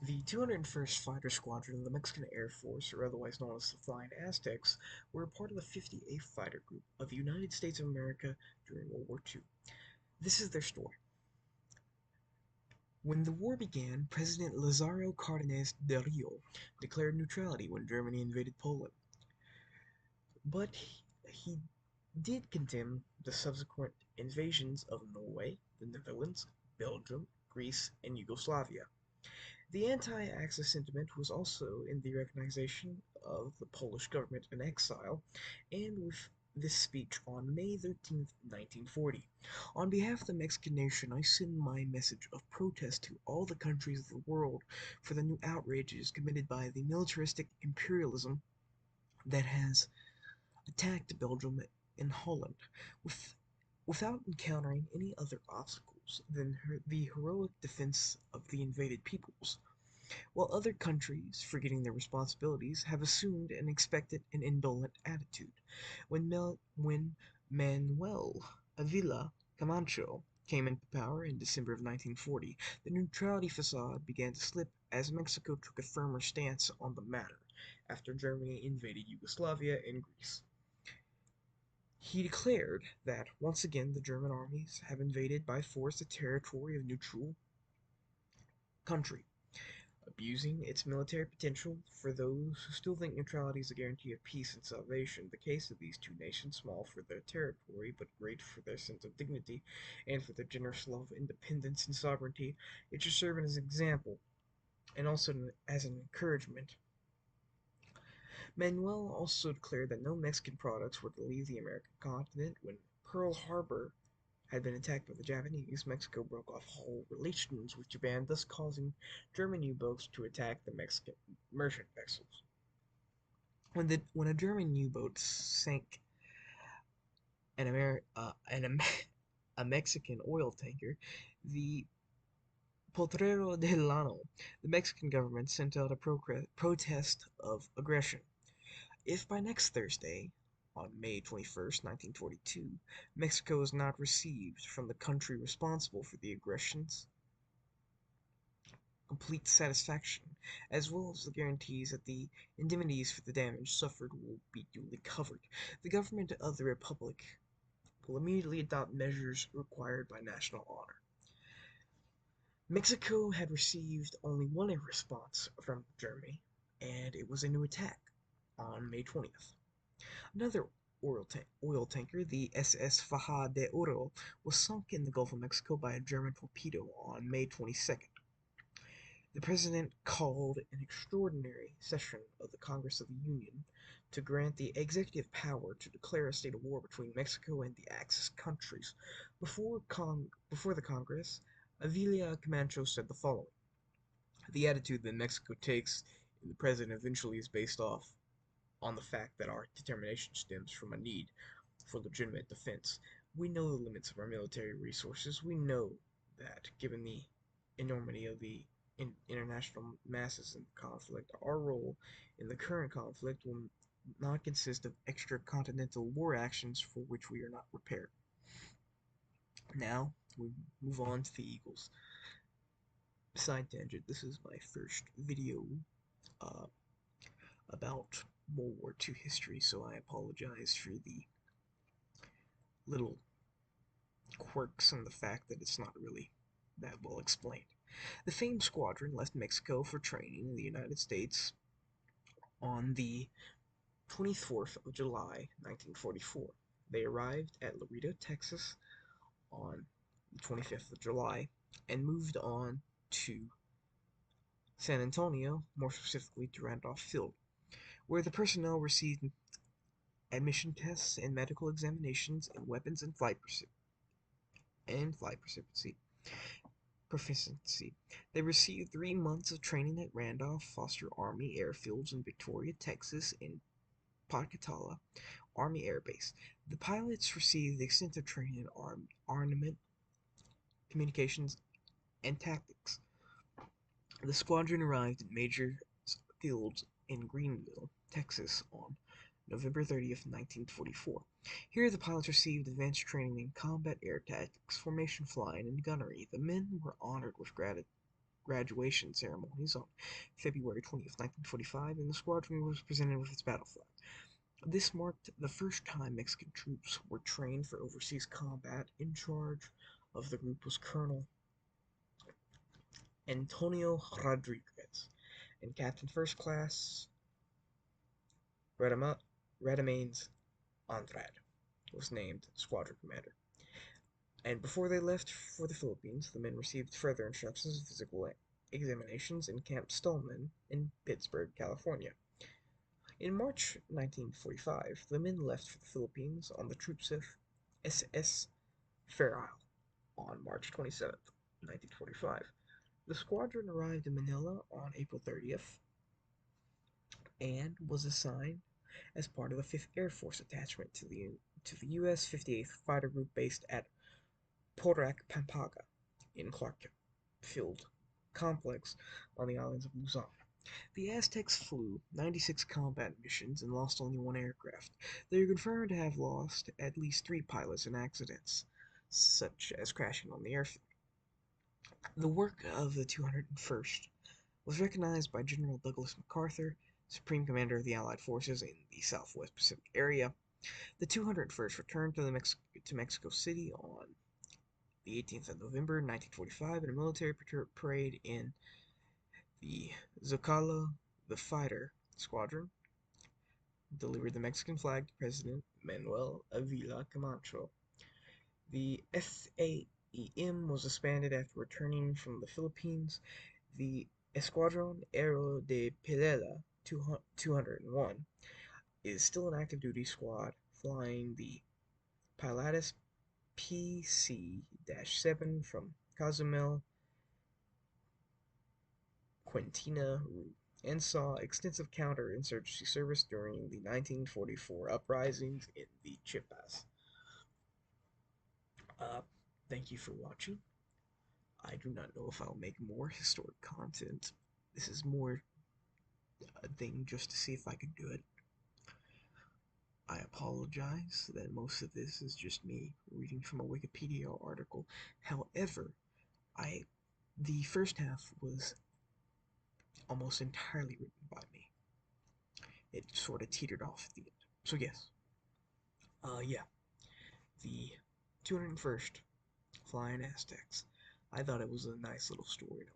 The 201st Fighter Squadron of the Mexican Air Force, or otherwise known as the Flying Aztecs, were a part of the 58th Fighter Group of the United States of America during World War II. This is their story. When the war began, President Lázaro Cárdenas del Rio declared neutrality when Germany invaded Poland, but he did condemn the subsequent invasions of Norway, the Netherlands, Belgium, Greece, and Yugoslavia. The anti-Axis sentiment was also in the recognition of the Polish government in exile, and with this speech on May 13th, 1940. On behalf of the Mexican nation, I send my message of protest to all the countries of the world for the new outrages committed by the militaristic imperialism that has attacked Belgium and Holland, with, without encountering any other obstacles than the heroic defense of the invaded peoples, while other countries, forgetting their responsibilities, have assumed an expectant and indolent attitude. When Manuel Avila Camacho came into power in December of 1940, the neutrality facade began to slip as Mexico took a firmer stance on the matter after Germany invaded Yugoslavia and Greece. He declared that once again the German armies have invaded by force the territory of neutral country, abusing its military potential. For those who still think neutrality is a guarantee of peace and salvation, the case of these two nations, small for their territory but great for their sense of dignity and for their generous love of independence and sovereignty, it should serve as an example and also as an encouragement. Manuel also declared that no Mexican products were to leave the American continent. When Pearl Harbor had been attacked by the Japanese, Mexico broke off all relations with Japan, thus causing German U-boats to attack the Mexican merchant vessels. When a German U-boat sank an a Mexican oil tanker, the Potrero del Llano, the Mexican government sent out a protest of aggression. If by next Thursday, on May 21st, 1942, Mexico is not received from the country responsible for the aggressions complete satisfaction, as well as the guarantees that the indemnities for the damage suffered will be duly covered, the government of the Republic will immediately adopt measures required by national honor. Mexico had received only one response from Germany, and it was a new attack on May 20th. Another oil tanker, the SS Faja de Oro, was sunk in the Gulf of Mexico by a German torpedo on May 22nd. The President called an extraordinary session of the Congress of the Union to grant the executive power to declare a state of war between Mexico and the Axis countries. Before the Congress, Avila Camacho said the following: "The attitude that Mexico takes in the present eventually is based off on the fact that our determination stems from a need for legitimate defense. We know the limits of our military resources. We know that, given the enormity of the international masses in the conflict, our role in the current conflict will not consist of extra-continental war actions for which we are not prepared." Now, we move on to the Eagles. Side tangent, this is my first video uh, about World War II history, so I apologize for the little quirks and the fact that it's not really that well explained. The famed squadron left Mexico for training in the United States on the 24th of July, 1944. They arrived at Laredo, Texas on the 25th of July and moved on to San Antonio, more specifically to Randolph Field, where the personnel received admission tests and medical examinations in weapons and flight proficiency. They received 3 months of training at Randolph Foster Army Airfields in Victoria, Texas, and Pocatello Army Air Base. The pilots received extensive training in armament, communications, and tactics. The squadron arrived at Major Fields in Greenville, Texas on November 30th, 1944. Here the pilots received advanced training in combat air tactics, formation flying, and gunnery. The men were honored with graduation ceremonies on February 20th, 1945, and the squadron was presented with its battle flag. This marked the first time Mexican troops were trained for overseas combat. In charge of the group was Colonel Antonio Rodriguez, and Captain First Class Radamanes Andrade was named squadron commander. And before they left for the Philippines, the men received further instructions and physical examinations in Camp Stallman in Pittsburg, California. In March 1945, the men left for the Philippines on the troop-ship SS Fair Isle on March 27th, 1945. The squadron arrived in Manila on April 30th and was assigned as part of the 5th Air Force attachment to the U.S. 58th Fighter Group based at Porac, Pampanga in Clark Field Complex on the islands of Luzon. The Aztecs flew 96 combat missions and lost only one aircraft. They are confirmed to have lost at least 3 pilots in accidents, such as crashing on the airfield. The work of the 201st was recognized by General Douglas MacArthur, Supreme Commander of the Allied Forces in the Southwest Pacific area. The 201st returned to Mexico City on the 18th of November 1945 in a military parade in the Zocalo. The fighter squadron delivered the Mexican flag to President Manuel Avila Camacho. The FAEM was disbanded after returning from the Philippines. The Escuadron Aero de Pilela 201 is still an active duty squad flying the Pilatus PC-7 from Cozumel, Quintina route, and saw extensive counter-insurgency service during the 1944 uprisings in the Chiapas. Thank you for watching. I do not know if I'll make more historic content. This is more a thing just to see if I can do it. I apologize that most of this is just me reading from a Wikipedia article. However, the first half was almost entirely written by me. It sort of teetered off at the end. So yes. Yeah. The 201st Flying Aztecs. I thought it was a nice little story to